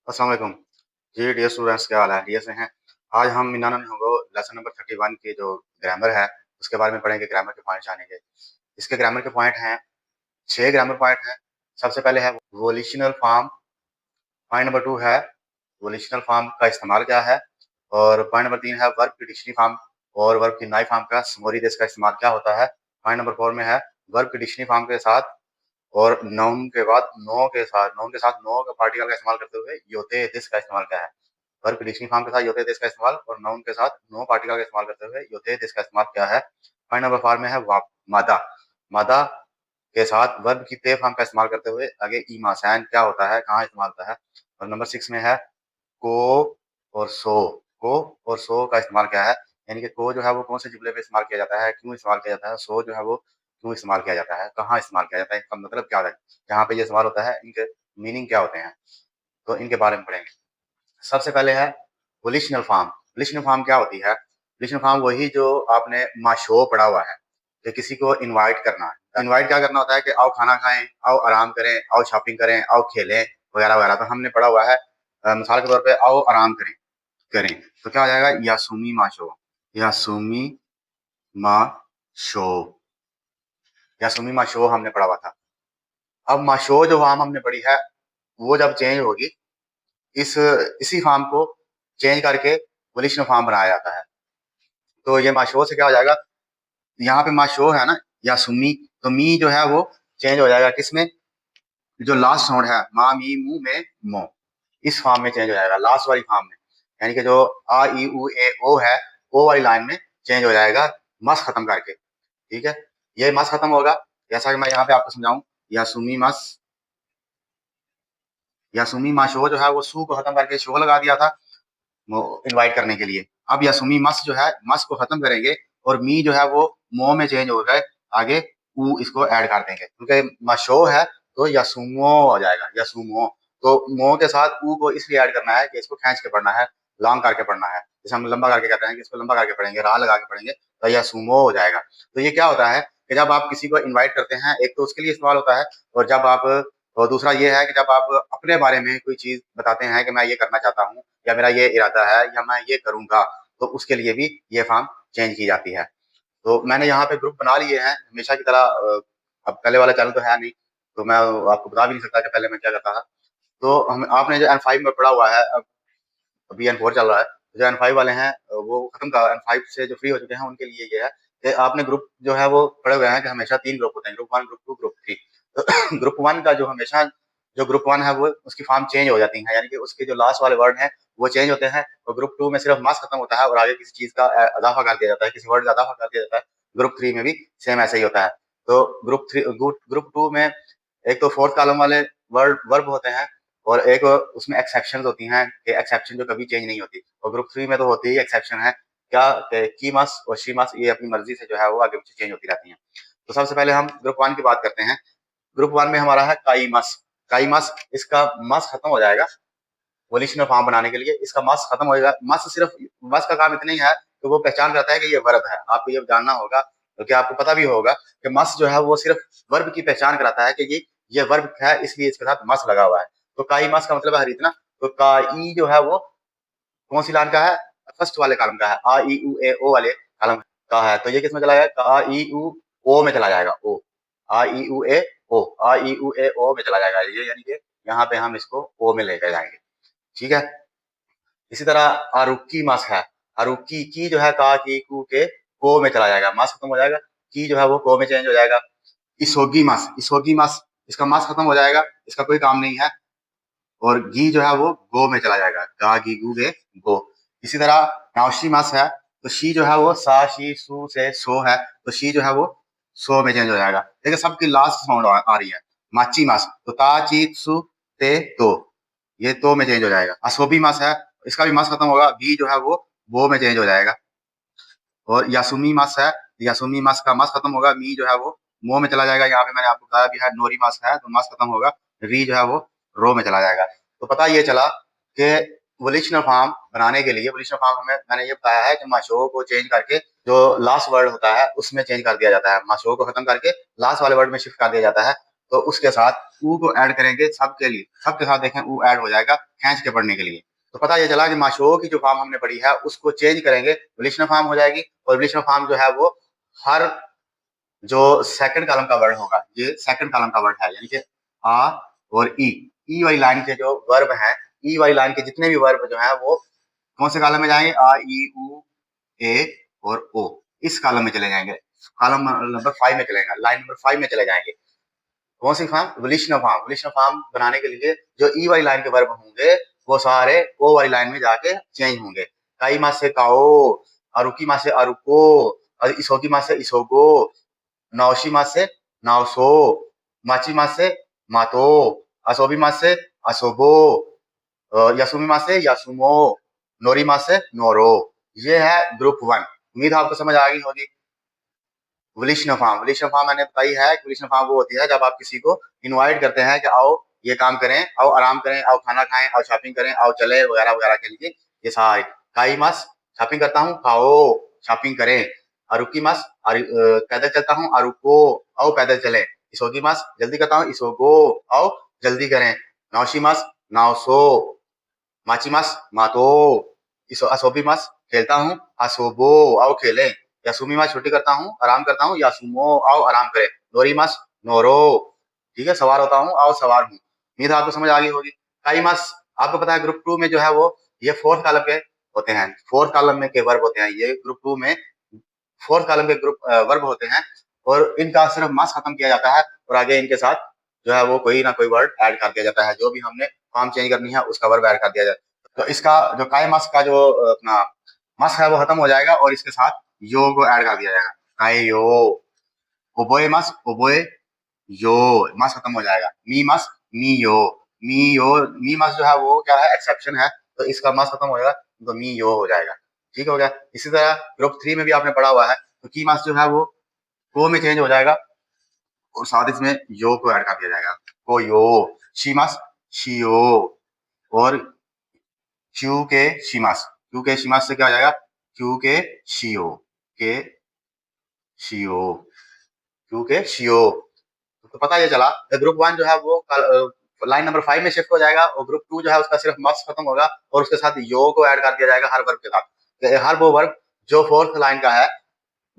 अस्सलाम वालेकुम। जी dear students, क्या हाल है? ठीक से हैं? आज हम मिनाना होंगे लेसन नंबर 31 की जो ग्रामर है उसके बारे में पढ़ेंगे। ग्रामर के पॉइंट जानेंगे। इसके ग्रामर के पॉइंट हैं, 6 ग्रामर पॉइंट हैं। सबसे पहले है वोलिशनल फॉर्म। पॉइंट नंबर 2 है वोलिशनल फॉर्म का इस्तेमाल क्या है। और पॉइंट नंबर 3 है वर्ब की डिक्शनरी फॉर्म और वर्ब की नाई फॉर्म का समरी देश का इस्तेमाल क्या होता है। पॉइंट नंबर 4 में है वर्ब की डिक्शनरी फॉर्म के साथ और नाउन के बाद नो का पार्टिकल का इस्तेमाल करते हुए योते दिस का इस्तेमाल क्या है। वर्ब की डिक्शनरी फॉर्म के साथ योते दिस का इस्तेमाल और नाउन के साथ नो पार्टिकल का इस्तेमाल करते हुए योते दिस का इस्तेमाल क्या है। पॉइंट नंबर 4 में है मादा। मादा के साथ वर्ब की ते फॉर्म का इस्तेमाल करते हुए आगे ईमासान क्या होता है, कहाँ इस्तेमाल होता है। और नंबर 6 में है को और सो। को और सो का इस्तेमाल क्या है, यानी कि को जो है वो कौन से जुमले पे इस्तेमाल किया जाता है, क्यों इस्तेमाल किया जाता है। सो जो है वो क्यों इस्तेमाल किया जाता है, कहाँ इस्तेमाल किया जाता है, इसका मतलब क्या होता है, जहाँ पे ये इस्तेमाल होता है इनके मीनिंग क्या होते हैं। तो इनके बारे में पढ़ेंगे। सबसे पहले है वोलिशनल फॉर्म। वोलिशनल फॉर्म क्या होती है? वोलिशनल फॉर्म वही जो आपने माशो पढ़ा हुआ है, कि किसी को इनवाइट करना है। इनवाइट क्या करना होता है कि आओ खाना खाएं, आओ आराम करें, आओ शॉपिंग करें, आओ खेलें वगैरह वगैरह। तो हमने पढ़ा हुआ है मिसाल के तौर पे आओ आराम करें करें तो क्या हो जाएगा, यासुमी माशो। यासुमी माशो। यासुमी माशो हमने पढ़ा हुआ था। अब माशो जो फॉर्म हमने पढ़ी है वो जब चेंज होगी, इस इसी फॉर्म को चेंज करके वोलिशनल फॉर्म बनाया जाता है। तो ये माशो से क्या हो जाएगा, यहाँ पे माशो है ना यासुमी, तो मी जो है वो चेंज हो जाएगा किसमें, जो लास्ट साउंड है मा मी मू में मो, इस फॉर्म में चेंज हो जाएगा, लास्ट वाली फॉर्म में। यानी कि जो आ ई उ ए ओ है, ओ वाली लाइन में चेंज हो जाएगा मस खत्म करके। ठीक है, ये मस खत्म होगा जैसा कि मैं यहाँ पे आपको समझाऊं। यासुमी मस, यासुमी माशो जो है वो सू को खत्म करके शो लगा दिया था इनवाइट करने के लिए। अब यासुमी मस जो है मस को खत्म करेंगे और मी जो है वो मो में चेंज हो गए, आगे ऊ इसको ऐड कर देंगे क्योंकि मशो है तो यासुमो हो जाएगा, यासुमो। तो मो के साथ ऊ को इसलिए ऐड करना है कि इसको खींच के पढ़ना है, लॉन्ग करके पढ़ना है। जैसे हम लंबा करके कहते हैं कि इसको लंबा करके पढ़ेंगे, रा लगा के पढ़ेंगे तो यासुमो हो जाएगा। तो ये क्या होता है कि जब आप किसी को इन्वाइट करते हैं, एक तो उसके लिए इस्तेमाल होता है, और जब आप, और दूसरा ये है कि जब आप अपने बारे में कोई चीज बताते हैं कि मैं ये करना चाहता हूँ या मेरा ये इरादा है या मैं ये करूंगा, तो उसके लिए भी ये फॉर्म चेंज की जाती है। तो मैंने यहाँ पे ग्रुप बना लिए हैं हमेशा की तरह। अब पहले वाला चैनल तो है नहीं, तो मैं आपको बता भी नहीं सकता कि पहले मैं क्या करता था। तो हम आपने जो N5 में पढ़ा हुआ है, अब अभी N4 चल रहा है, जो N5 वाले हैं वो खत्म का, N5 से जो फ्री हो चुके हैं उनके लिए ये है कि आपने ग्रुप जो है वो पढ़े हुए हैं कि हमेशा 3 ग्रुप होते हैं, ग्रुप 1, ग्रुप 2, ग्रुप 3। तो ग्रुप 1 का जो हमेशा, जो ग्रुप 1 है वो उसकी फॉर्म चेंज हो जाती है, यानी कि उसके जो लास्ट वाले वर्ड हैं वो चेंज होते हैं। और ग्रुप 2 में सिर्फ मास खत्म होता है और आगे किसी चीज का अदाफा कर दिया जाता है, किसी वर्ड का अदाफा कर दिया जाता है। ग्रुप 3 में भी सेम ऐसे ही होता है। तो ग्रुप 2 में एक तो फोर्थ कॉलम वाले वर्ड वर्ब होते हैं और एक उसमें एक्सेप्शन होती हैं कि एक्सेप्शन जो कभी चेंज नहीं होती। और ग्रुप 3 में तो होती ही एक्सेप्शन है क्या, की मस और शी मस ये अपनी मर्जी से जो है वो आगे पीछे चेंज होती रहती हैं। तो सबसे पहले हम ग्रुप 1 की बात करते हैं। ग्रुप 1 में हमारा है काई मस। काई मस, इसका मस खत्म हो जाएगा वोलिशनल फॉर्म बनाने के लिए, इसका मस खत्म हो जाएगा। मस सिर्फ, मस का काम इतना ही है कि वो पहचान करता है कि ये वर्ब है। आपको ये जानना होगा क्योंकि आपको पता भी होगा कि मस जो है वो सिर्फ वर्ब की पहचान कराता है कि ये वर्ब है, इसलिए इसके साथ मस लगा हुआ है। तो काई मस का मतलब है इतना। तो काई जो है वो कौन सी लाइन का है, फर्स्ट वाले कॉलम का है, आ ई उ ए ओ वाले कॉलम का है। तो ये किस में चला जाएगा, का ई उ ओ में चला जाएगा, ओ आ ई उ ए ओ, आ ई उ ए ओ में चला जाएगा ये, यानी कि यहाँ पे हम इसको ओ में लेकर जाएंगे। ठीक है, इसी तरह आरुक्की मास है। आरुक्की की जो है का की कू के को में चला जाएगा, मास खत्म हो जाएगा, की जो है वो को में चेंज हो जाएगा। इसोगी मास, इसोगी मास, इसका मास खत्म हो जाएगा, इसका कोई काम नहीं है। और गी जो है वो गो में चला जाएगा, गा गी गू गे गो। इसी तरह नाउशी मास है, तो शी जो है वो सा शी सू से सो है, तो शी जो है वो सो में चेंज हो जाएगा। देखिए सबकी लास्ट साउंड आ रही है। माची मास, तो ता ची सु ते तो, ये तो में चेंज हो जाएगा। असोबी मास है, इसका भी मास खत्म होगा, बी जो है वो में चेंज हो जाएगा। और यासुमी मास है, यासुमी मास का मास खत्म होगा, मी जो है वो मो में चला जाएगा। यहाँ पे मैंने आपको बताया भी है, नोरी मास है तो मास खत्म होगा, री जो है वो रो में चला जाएगा। तो पता ये चला कि वोलिशनल फॉर्म बनाने के लिए, वोलिशनल फॉर्म हमें, मैंने ये बताया है कि माशो को चेंज करके जो लास्ट वर्ड होता है उसमें चेंज कर दिया जाता है, माशो को खत्म करके लास्ट वाले वर्ड में शिफ्ट कर दिया जाता है। तो उसके साथ ऊ को ऐड करेंगे सबके लिए, सबके साथ देखें ऊ ऐड हो जाएगा खींच के पढ़ने के लिए। तो पता ये चला कि माशो की जो फॉर्म हमने पढ़ी है उसको चेंज करेंगे, वोलिशनल फॉर्म हो जाएगी। और वोलिशनल फॉर्म जो है वो हर जो सेकंड कॉलम का वर्ड होगा, ये सेकंड कॉलम का वर्ड है, यानी कि आ और ई वाली लाइन के जो वर्ब है, ई वाली लाइन के जितने भी वर्ब जो है वो कौन से कॉलम में जाएंगे, आ ई उ ए और ओ, इस कॉलम में चले जाएंगे, कॉलम नंबर 5 में चलेगा, लाइन नंबर 5 में चले जाएंगे। कौन सी फॉर्म, वोलिशनल फॉर्म। वोलिशनल फॉर्म बनाने के लिए जो ई वाली लाइन के वर्ब होंगे वो सारे ओ वाली लाइन में जाके चेंज होंगे। काई मा से काओ, अरुकी मा से अरुको, इसोगी मा से इसोगो, नाओशी मा से नाओसो, माची मा से मातो, असोबी मा से असोबो, यासुमी मा से यासुमो, नोरी मा से नोरो। ये है ग्रुप 1। उम्मीद है आपको समझ आ गई होगी। वोलिशनल फॉर्म, वोलिशनल फॉर्म मैंने बताई है कि वोलिशनल फॉर्म वो होती है जब आप किसी को इनवाइट करते हैं कि आओ ये काम करें, आओ आराम करें, आओ खाना खाएं, आओ शॉपिंग करें, आओ चले वगैरह वगैरह के लिए। ये सारे काई मस शॉपिंग करता हूँ, खाओ शॉपिंग करें। अरुकी मस पैदल चलता हूँ, अरुको आओ पैदल चले। इसोगी मस जल्दी करता हूँ, इसोगो आओ जल्दी करें। नाओशी मस नाओसो, माची मस मातो, असोबी मस खेलता हूँ, असोबो आओ खेलें। यासुमी मस छुट्टी करता हूँ, आराम करता हूँ, यासुमो आओ आराम करें। नोरी मस नोरो, ठीक है, सवार होता हूँ, आओ सवार हूँ। उम्मीद आपको समझ आ गई होगी। काई मस आपको पता है ग्रुप 2 में जो है वो ये फोर्थ कॉलम के होते हैं, फोर्थ कॉलम में के वर्ब होते हैं, ये ग्रुप 2 में फोर्थ कॉलम के ग्रुप वर्ब होते हैं और इनका सिर्फ मस खत्म किया जाता है और आगे इनके साथ जो है वो कोई ना कोई वर्ड ऐड कर दिया जाता है। जो भी हमने फॉर्म चेंज करनी है उसका वर्ब ऐड कर दिया जाता है। तो इसका जो काय मस का जो अपना मस है वो खत्म हो जाएगा और इसके साथ यो को ऐड कर दिया जाएगा। काय यो, ओबोए मस ओबोए यो, मस खत्म हो जाएगा। मी मस मी यो, मी यो, मी मस जो है वो क्या है, एक्सेप्शन है, तो इसका मस खत्म हो जाएगा तो मी यो हो जाएगा। ठीक हो गया। इसी तरह ग्रुप 3 में भी आपने पढ़ा हुआ है, तो की मस जो है वो को में चेंज हो जाएगा और साथ इसमें यो को ऐड कर दिया जाएगा। को यो, शीमस शियो और क्यू के शीमस, क्यू के शीमस से क्या हो जाएगा, क्यू के शियो, के शियो, क्यू के शियो। तो पता ये चला ग्रुप 1 जो है वो लाइन नंबर 5 में शिफ्ट हो जाएगा और ग्रुप 2 जो है उसका सिर्फ मस खत्म होगा और उसके साथ यो को ऐड कर दिया जाएगा हर वर्ब के साथ। हर वो वर्ब जो फोर्थ लाइन का है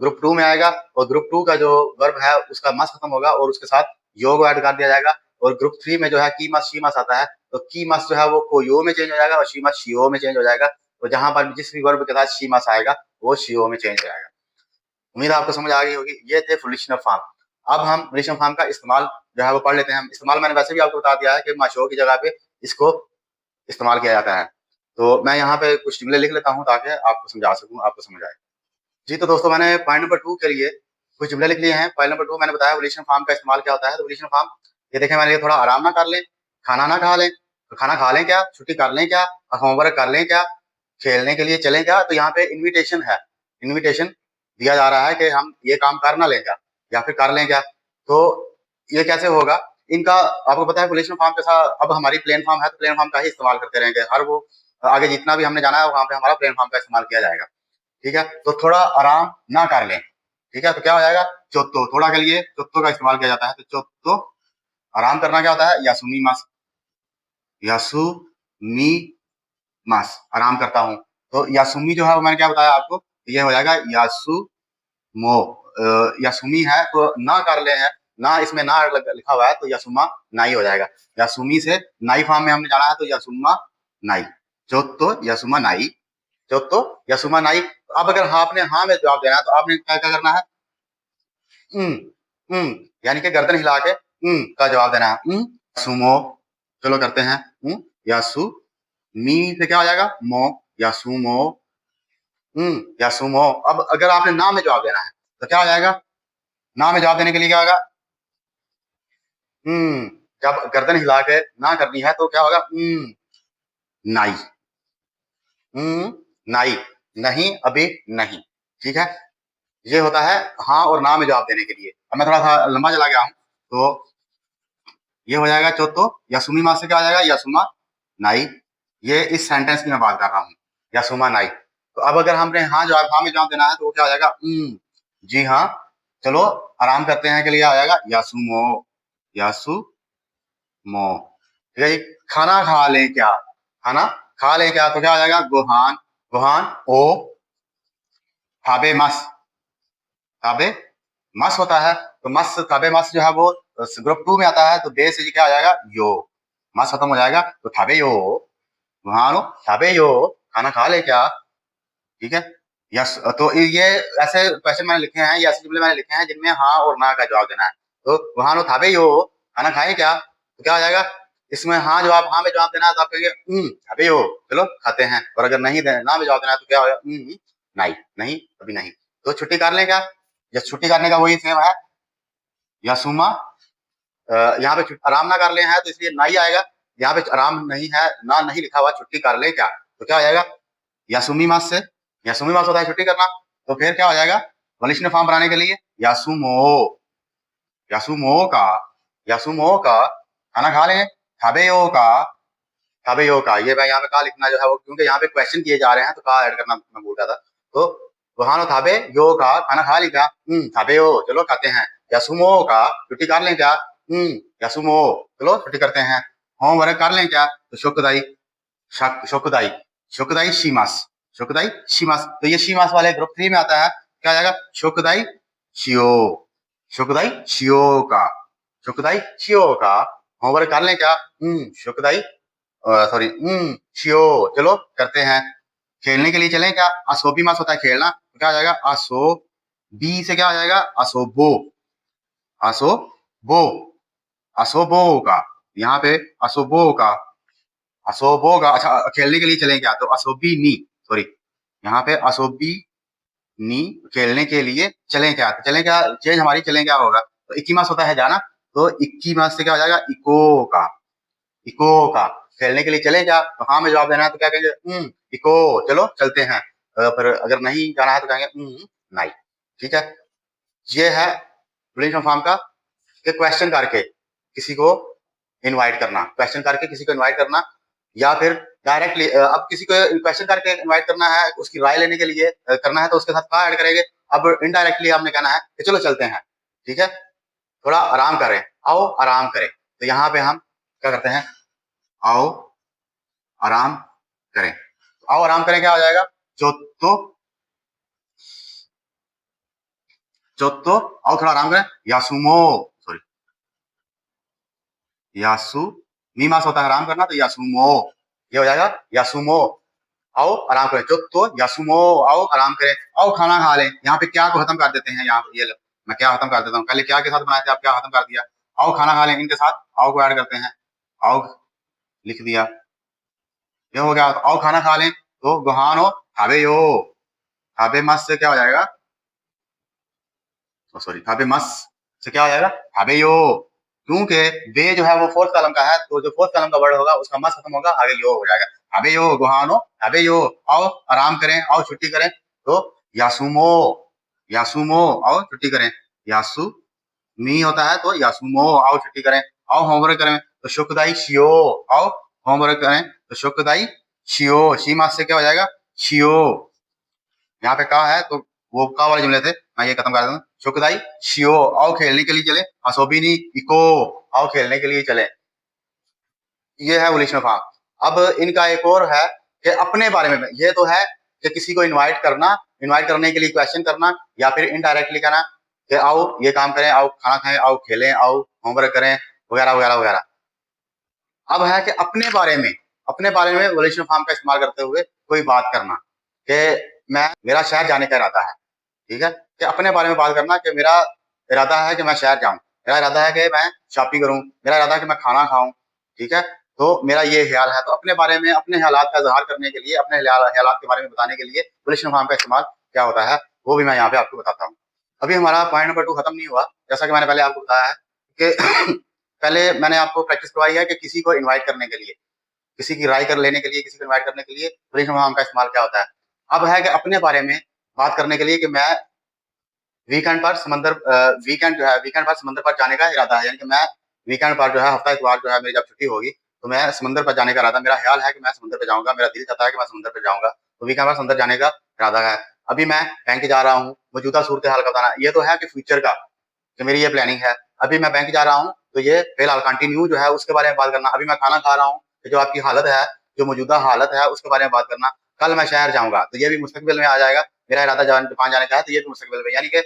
ग्रुप 2 में आएगा और ग्रुप 2 का जो वर्ब है उसका मस खत्म होगा और उसके साथ यो को ऐड कर दिया जाएगा। और ग्रुप 3 में जो है की मस शी मस आता है, तो की मस जो है वो को यो में चेंज हो जाएगा और शी मस शियो में चेंज हो जाएगा। तो जहां पर जिस भी वर्ब के साथ शी मस आएगा वो शियो में चेंज हो जाएगा। उम्मीद आपको समझ आ गई होगी। ये थे वोलिशनल फॉर्म। अब हम वोलिशनल फॉर्म का इस्तेमाल जो है वो पढ़ लेते हैं। इस्तेमाल मैंने वैसे भी आपको बता दिया है कि माशो की जगह पे इसको इस्तेमाल किया जाता है। तो मैं यहाँ पे कुछ जुमले लिख लेता हूँ ताकि आपको समझा सकूँ, आपको समझ आए। जी, तो दोस्तों मैंने पॉइंट नंबर 2 के लिए कुछ जुमले लिख लिए हैं। पॉइंट नंबर 2 मैंने बताया वोलिशनल फॉर्म का इस्तेमाल क्या होता है। तो वोलिशनल फॉर्म ये देखें, मैंने थोड़ा आराम ना कर लें, खाना ना खा लें, तो खाना खा लें क्या, छुट्टी कर लें क्या, होमवर्क कर लें क्या, खेलने के लिए चलें क्या। तो यहाँ पे इन्विटेशन है, इन्विटेशन दिया जा रहा है कि हम ये काम कर ना लें क्या या फिर कर लें क्या। तो ये कैसे होगा, इनका आपको पता है वोलिशनल फॉर्म के साथ अब हमारी प्लेन फॉर्म है तो प्लेन फॉर्म का ही इस्तेमाल करते रहेंगे। हर वो आगे जितना भी हमने जाना है वहां पे हमारा प्लेन फॉर्म का इस्तेमाल किया जाएगा। ठीक है, तो थोड़ा आराम ना कर लें, ठीक है, तो क्या हो जाएगा, चोत्तो, थोड़ा के लिए चोत्तो का इस्तेमाल किया जाता है। तो चोत्तो आराम करना क्या होता है, यासुमी मास, यासुमी मास आराम करता हूँ। तो यासुमी जो है वो मैंने क्या बताया आपको, ये हो जाएगा यासु मो, यासुमी है तो ना कर ले है, ना इसमें ना लिखा हुआ है तो यासुमा नाई हो जाएगा। यासुमी से नाई फॉर्म में हमने जाना है तो यासुमा नाई, चोत्तो यासुमा नाई, चोत्तो यासुमा नाई। अब अगर हाँ आपने हाँ में जवाब देना है तो आपने क्या क्या करना है, यानी कि गर्दन हिला के का जवाब देना है। सुमो, चलो करते हैं। यासु मी से क्या हो जाएगा, मो, यासुमो, यासुमो। अब अगर आपने ना में जवाब देना है तो क्या हो जाएगा, ना में जवाब देने के लिए क्या होगा, जब गर्दन हिला के ना करनी है तो क्या होगा, नाई, नाई, नहीं अभी नहीं। ठीक है, ये होता है हाँ और ना में जवाब देने के लिए। अब मैं थोड़ा सा लंबा चला गया हूं तो ये हो जाएगा चोतो यासुमी मा से क्या हो जाएगा, यासुमा नाई। ये इस सेंटेंस की मैं बात कर रहा हूँ, यासुमा नाई। तो अब अगर हमने हाँ जवाब हाँ में जवाब देना है तो वो क्या हो जाएगा, जी हाँ चलो आराम करते हैं के लिए आ जाएगा यासुमो, यासु मो। ठीक है जी। खाना खा ले क्या, खाना खा ले क्या, तो क्या हो जाएगा, गोहान, गोहान ओ थाबे मस, थाबे मस होता है, तो मस थाबे मस जो है वो ग्रुप 2 में आता है, तो बे से क्या आ जाएगा, यो, मस खत्म हो जाएगा, तो थाबे यो, गोहान थाबे यो, खाना खा ले क्या। ठीक है। यस, तो ये ऐसे क्वेश्चन मैंने लिखे हैं, ये ऐसे जुमले मैंने लिखे हैं जिनमें हाँ और ना का जवाब देना है। तो वहां थाबे यो, खाना खाए क्या, तो क्या हो जाएगा, इसमें हाँ जवाब, हाँ में जवाब देना है तो आप कहेंगे थाबे यो, चलो खाते हैं, और अगर नहीं ना में जवाब देना है तो क्या होगा, नहीं, नहीं अभी नहीं। तो छुट्टी कर लें क्या, या छुट्टी करने का वही सेम है, यासुमा, यहाँ पे आराम ना कर ले है तो इसलिए ना ही आएगा, यहाँ पे आराम नहीं है, ना नहीं लिखा हुआ, छुट्टी कर ले क्या, तो क्या हो जाएगा, यासुमी मास से, यासुमी मास होता है छुट्टी करना, तो फिर क्या हो जाएगा, वलिष्ठ फॉर्म बनाने के लिए यासुमो, यासुमो का, यासुमो का, खाना खा लें, थाबेयो का, थाबेयो का, ये मैं यहाँ पे का लिखना जो है वो, क्योंकि यहाँ पे क्वेश्चन किए जा रहे हैं तो का ऐड करना मैं भूल गया था। तो वहां थाबे यो का, खाना खा ली क्या, थाबेयो, चलो खाते हैं, यासुमो का, छुट्टी कर लें क्या, यासुमो, चलो छुट्टी करते हैं, होमवर्क कर लें क्या, तो शोकुदाई, शोकुदाई, शोकुदाई शीमास, शोकुदाई शीमास, तो ये शीमास वाले ग्रुप 3 में आता है, क्या आ जाएगा, शोकुदाई शियो, शोकुदाई शियो का, शोकुदाई शियो का, होमवर्क कर लें क्या, शोकुदाई, सॉरी, शियो, चलो करते हैं, खेलने के लिए चलें क्या, असोबी मास होता है खेलना, तो क्या आ जाएगा, असो बी से क्या आ जाएगा, असोबो, असोबो, असोबो का, यहाँ पे असोबो का, असोबो का, अच्छा खेलने के लिए चलें क्या, तो असोबी नी, सॉरी, यहाँ पे असोबी नी, खेलने के लिए चलें क्या, तो चलें क्या, चेंज हमारी चलें क्या होगा, तो इक्की मास होता है जाना, तो इक्की मास से क्या हो जाएगा, इको का, इको का, खेलने के लिए चले क्या, तो हाँ में जवाब देना है तो क्या कहेंगे, इको, चलो चलते हैं, पर अगर नहीं जाना है तो कहेंगे नहीं। ठीक है, ये है रिलेशन फॉर्म का, कि क्वेश्चन करके किसी को इनवाइट करना, क्वेश्चन करके किसी को इनवाइट करना, या फिर डायरेक्टली, अब किसी को क्वेश्चन करके इनवाइट करना है, उसकी राय लेने के लिए करना है, तो उसके साथ क्या ऐड करेंगे, अब इनडायरेक्टली हमने कहना है कि चलो चलते हैं, ठीक है, थोड़ा आराम करें, आओ आराम करें, तो यहाँ पे हम क्या करते हैं, आओ आराम करें, तो आओ आराम करें क्या हो जाएगा, चोत्तो, चोत्तो, आओ थोड़ा आराम करें, यासुमो, सॉरी, यासु मीमास होता है आराम करना, तो यासुमो, ये हो जाएगा यासुमो, आओ आराम करें, चोत्तो यासुमो, आओ आराम करें, आओ खाना खा लें, यहाँ पे क्या को खत्म कर देते हैं, यहाँ ये मैं क्या खत्म कर देता हूँ, पहले क्या के साथ बनाए थे, आप क्या खत्म कर दिया, आओ खाना खा लें, इनके साथ आओ को ऐड करते हैं, आओ लिख दिया, ये हो गया, तो आओ खाना खा लें, तो गोहानो खाबे यो, खाबे मस से क्या हो जाएगा, सॉरी, खाबे मस से क्या हो जाएगा, खाबे यो, क्योंकि बे जो है वो फोर्थ कॉलम का है, तो जो फोर्थ कॉलम का वर्ड होगा उसका मस खत्म होगा, आगे यो हो जाएगा, खाबे यो गोहानो खाबे यो, आओ आराम करें, आओ छुट्टी करें, तो यासुमो, यासुमो, आओ छुट्टी करें, यासु मी होता है, तो यासुमो, आओ छुट्टी करें, आओ होमवर्क करें, तो शुक्दाई शियो, आओ होमवर्क करें, तो शुक्दाई शियो, शी मास से क्या हो जाएगा, शियो, यहाँ पे का है तो वो का वाले जुमले थे, मैं ये खत्म कर दूं, शुक्दाई शियो, आओ खेलने के लिए चले, असोबिनी इको, आओ खेलने के लिए चले, ये है वोलिशन फॉर्म। अब इनका एक और है कि अपने बारे में, ये तो है कि किसी को इनवाइट करना, इनवाइट करने के लिए क्वेश्चन करना, या फिर इनडायरेक्टली कहना कि आओ ये काम करें, आओ खाना खाएं, आओ खेलें, आओ होमवर्क करें, वगैरह वगैरह वगैरह। अब है कि अपने बारे में वोलिशन फॉर्म का इस्तेमाल करते हुए कोई बात करना, कि मैं, मेरा शहर जाने का इरादा है, ठीक है, कि अपने बारे में बात करना कि मेरा इरादा है कि मैं शहर जाऊं, मेरा इरादा है कि मैं शॉपिंग करूं, मेरा इरादा है कि मैं खाना खाऊं, ठीक है, तो मेरा ये ख्याल है, तो अपने बारे में अपने हालात का इजहार करने के लिए, अपने हालात के बारे में बताने के लिए वोलिशन फॉर्म का इस्तेमाल क्या होता है, वो भी मैं यहाँ पे आपको बताता हूँ। अभी हमारा पॉइंट नंबर 2 खत्म नहीं हुआ, जैसा कि मैंने पहले आपको बताया है कि पहले मैंने आपको प्रैक्टिस करवाई है कि किसी को इन्वाइट करने के लिए, किसी की राय कर लेने के लिए, किसी को इन्वाइट करने के लिए वोलिशन फॉर्म का इस्तेमाल क्या होता है। अब है कि अपने बारे में बात करने के लिए कि मैं वीकेंड पर समंदर, वीकेंड जो है, वीकेंड पर समंदर पर जाने का इरादा है, यानी कि मैं वीकेंड पर जो है, हफ्ता इतवार जो है मेरी जब छुट्टी होगी, तो मैं समंदर पर जाने का इरादा, मेरा ख्याल है कि मैं समंदर पर जाऊंगा, मेरा दिल चाहता है कि मैं समंदर पर जाऊंगा, तो वीकेंड पर समंदर जाने का इरादा है। अभी मैं बैंक जा रहा हूँ, मौजूदा सूरत हाल का बताना, ये तो है कि फ्यूचर का, कि मेरी ये प्लानिंग है। अभी मैं बैंक जा रहा हूँ, तो ये फिलहाल कंटिन्यू जो है उसके बारे में बात करना। अभी मैं खाना खा रहा हूँ, तो जो आपकी हालत है, जो मौजूदा हालत है उसके बारे में बात करना। कल मैं शहर जाऊंगा, तो ये भी मुस्तकबिल में आ जाएगा। मेरा इरादा जापान जाने का है, तो ये भी मुस्तकबिल में, यानी कि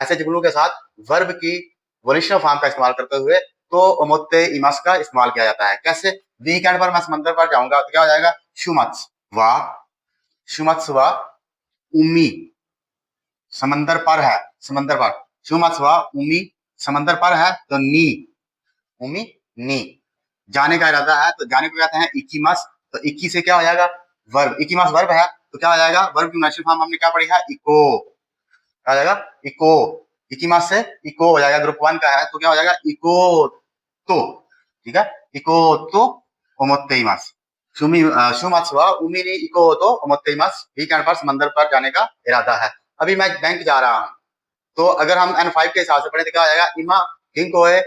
ऐसे जुमलों के साथ वर्ब की वोलिशनल फॉर्म का इस्तेमाल करते हुए तो ओमोते इमास का इस्तेमाल किया जाता है। कैसे? वीकेंड पर मैं समंदर पर जाऊंगा, तो क्या हो जाएगा? शुमत्स वा, शुमत्स वा उम्मी, समंदर पर है, समंदर पर। शुमत्स वा उम्मी, समंदर पर है, तो नी, उम्मी नी। जाने का इरादा है, तो जाने को कहते हैं इकीमस। तो इक्की से क्या हो जाएगा? वर्ब। इकीमस वर्ब है, तो क्या हो जाएगा? वर्ब की नेचुरल फॉर्म हमने क्या पढ़ी है? इको। क्या हो जाएगा? इको। इकीमस से इको हो जाएगा, ग्रुप वन का है, तो क्या हो जाएगा? इको तो। ठीक है, इको तो ओमोत्तेइमास। शुमात्सुवा उमी ने इको तो ओमोत्तेइमास, वीकेंड पर समंदर पर जाने का इरादा है। अभी मैं बैंक जा रहा हूँ, तो अगर हम N5 के हिसाब से पढ़े तो क्या हो जाएगा? इमा गिंकोए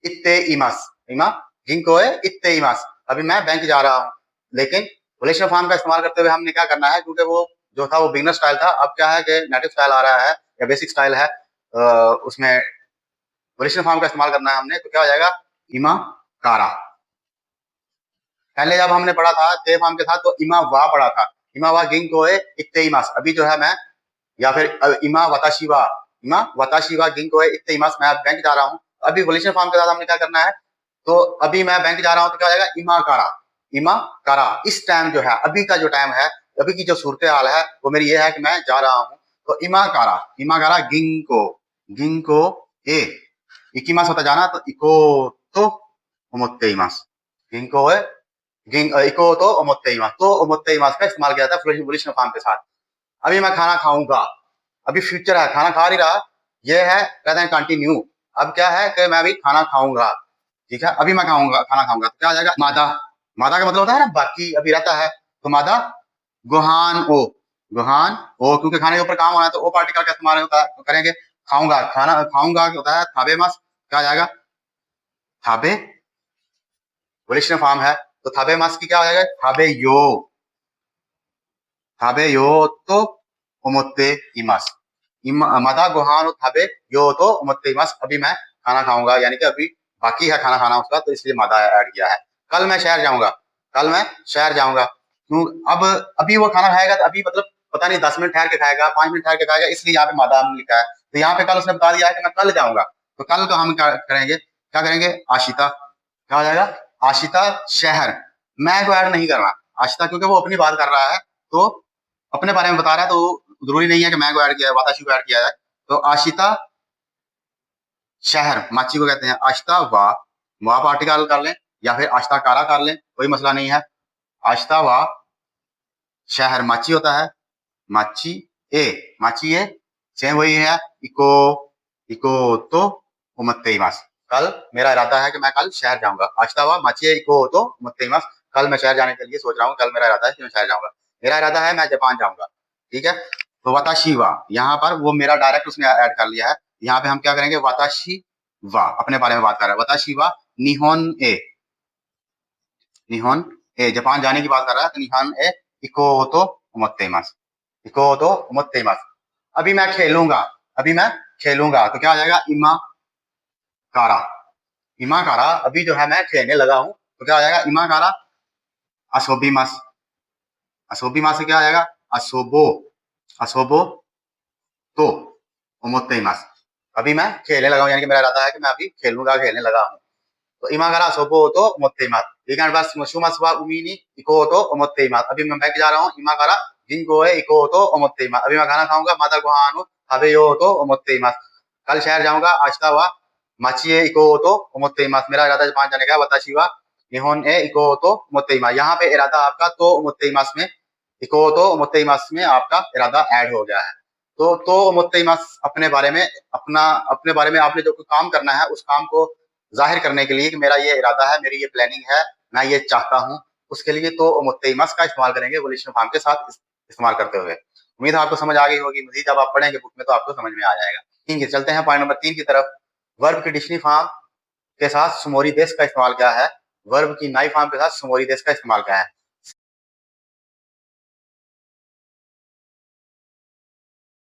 इत्ते इमास, इमा गिंकोए इत्ते इमास। अभी मैं बैंक जा रहा हूँ, लेकिन रिलेशन फॉर्म का इस्तेमाल करते हुए हमने क्या करना है, क्योंकि वो जो था वो बिगनर स्टाइल था। अब क्या है कि नेटिव स्टाइल आ रहा है या बेसिक स्टाइल है, उसमें रिलेशन फॉर्म का इस्तेमाल करना है हमने, तो क्या हो जाएगा? इमा कारा। पहले जब हमने पढ़ा था ते फॉर्म के साथ, तो इमा वा पढ़ा था, इमा वा गिंकोए इत्ते इमास। अभी जो है मैं, या फिर इमा वताशिवा, इमा वताशिवा गिंकोए इत्ते इमास, मैं बैंक जा रहा हूँ। अभी रिलेशन फॉर्म के साथ हमने क्या करना है, तो अभी मैं बैंक जा रहा हूँ, तो क्या हो जाएगा? इमा कारा, इमा कारा। इस टाइम जो है, अभी का जो टाइम है, अभी की जो सूरत हाल है, वो मेरी ये है कि मैं जा रहा हूँ। तो इमा कारा गिंको, गिंको ए, इकीमास होता जाना, तो इको तो ओमोत्ते इमास, गिंको है, इको तो ओमोत्ते इमास, तो ओमोत्ते इमास का इस्तेमाल किया था रिलेशन फॉर्म के साथ। अभी मैं खाना खाऊंगा, अभी फ्यूचर है, खाना खा नहीं रहा, ये है कहते हैं कंटिन्यू। अब क्या है कि मैं अभी खाना खाऊंगा, ठीक है, अभी मैं खाऊंगा, खाना खाऊंगा, तो क्या आ जाएगा? मादा। मादा का मतलब होता है ना बाकी, अभी रहता है, तो मादा गुहान ओ, गुहान ओ, क्योंकि खाने के ऊपर काम होना है, तो ओ पार्टिकल का इस्तेमाल होता है, तो करेंगे खाऊंगा, खाना खाऊंगा होता है थाबे मस, क्या आ जाएगा? थाबे, वरिष्ठ फॉर्म है, तो थाबे मस की क्या हो जाएगा? थाबे यो, थाबे यो तो ओमोत्ते इमास, मादा गुहान थाबे यो तो ओमोत्ते इमास। अभी मैं खाना खाऊंगा, यानी कि अभी बाकी है खाना खाना उसका, तो इसलिए मादा ऐड किया है। कल मैं शहर जाऊंगा, कल मैं शहर जाऊंगा, क्यों? अब अभी वो खाना खाएगा, तो अभी मतलब पता नहीं 10 मिनट ठहर के खाएगा, 5 मिनट ठहर के खाएगा, इसलिए यहाँ पे मादा लिखा है। तो यहाँ पे कल उसने बता दिया है कि मैं कल जाऊंगा, तो कल तो हम क्या करेंगे? क्या करेंगे? आशिता। क्या हो जाएगा? आशिता शहर। मैं को ऐड नहीं करना, आशिता, क्योंकि वो अपनी बात कर रहा है, तो अपने बारे में बता रहा है, तो जरूरी नहीं है कि मैं को ऐड किया है, वाताशी को ऐड किया है। तो आशिता शहर, माची को कहते हैं आशिता वा पार्टिकल कर लें, या फिर आशिता कारा कर लें, कोई मसला नहीं है। आशिता वा शहर माची होता है, माची ए, माची ए, सेम वही है, इको, इको तो उमत्तेइमास। कल मेरा इरादा है कि मैं कल शहर जाऊंगा, आशिता वा माची ए इको तो उमत्तेइमास। कल मैं शहर जाने के लिए सोच रहा हूँ, कल मेरा इरादा है कि मैं शहर जाऊंगा। मेरा इरादा है मैं जापान जाऊंगा, ठीक है। तो वाताशी वा, यहाँ पर वो मेरा डायरेक्ट उसने ऐड कर लिया है। यहाँ पे हम क्या करेंगे? वाताशी वा, अपने बारे में बात कर रहा है, वाताशी वा निहोन ए, निहोन ए, जापान जाने की बात कर रहा है, तो निहोन ए इको तो उमत्तेइमास, इको तो उमत्तेइमास। अभी मैं खेलूंगा, अभी मैं खेलूंगा, तो क्या आ जाएगा? इमा कारा, इमा कारा। अभी जो है मैं खेलने लगा हूं, तो क्या आ जाएगा? इमा कारा असोबीमास, असोबीमास से क्या आ जाएगा? असोबो, असोबो तो उमोत्तेइमास। अभी मैं खेलने लगा हूं, यानी कि मेरा इरादा है कि मैं अभी खेलूंगा, खेलने लगा हूं। तो इमागारा सोबो तो उमोत्तेइमास, ठीक है। बस शुमासवा उमीनी इको तो उमोत्तेइमास। अभी मैं बैंक जा रहा हूँ, इमागारा जिनको है इको तो उमोत्तेइमास। अभी मैं खाना खाऊंगा, माता गुहानु हबे यो तो उमोत्तेइमास। कल शहर जाऊंगा, आशिता वा माचिए इको तो उमोत्तेइमास। मेरा इरादा जापान जाने का है, वताशी वा निहोन ए इको तो उमोत्तेइमास। यहाँ पे इरादा आपका तो उमोत्तेइमास में, इको तो उमोत्तेइमास में आपका इरादा ऐड हो गया है। तो उमोत्तेइमास अपने बारे में, अपने बारे में आपने जो काम करना है, उस काम को जाहिर करने के लिए कि मेरा ये इरादा है, मेरी ये प्लानिंग है, मैं ये चाहता हूँ, उसके लिए तो मुत्तइमस का इस्तेमाल करेंगे वोलिशन फॉर्म के साथ इस्तेमाल करते हुए। उम्मीद है आपको समझ आ गई होगी। मजीद जब आप पढ़ेंगे बुक में तो आपको समझ में आ जाएगा। ठीक है, चलते हैं पॉइंट नंबर 3 की तरफ। वर्ब की डिक्शनरी फॉर्म के साथ सुमोरी देश का इस्तेमाल क्या है? वर्ब की नाई फॉर्म के साथ सुमोरी देश का इस्तेमाल क्या है?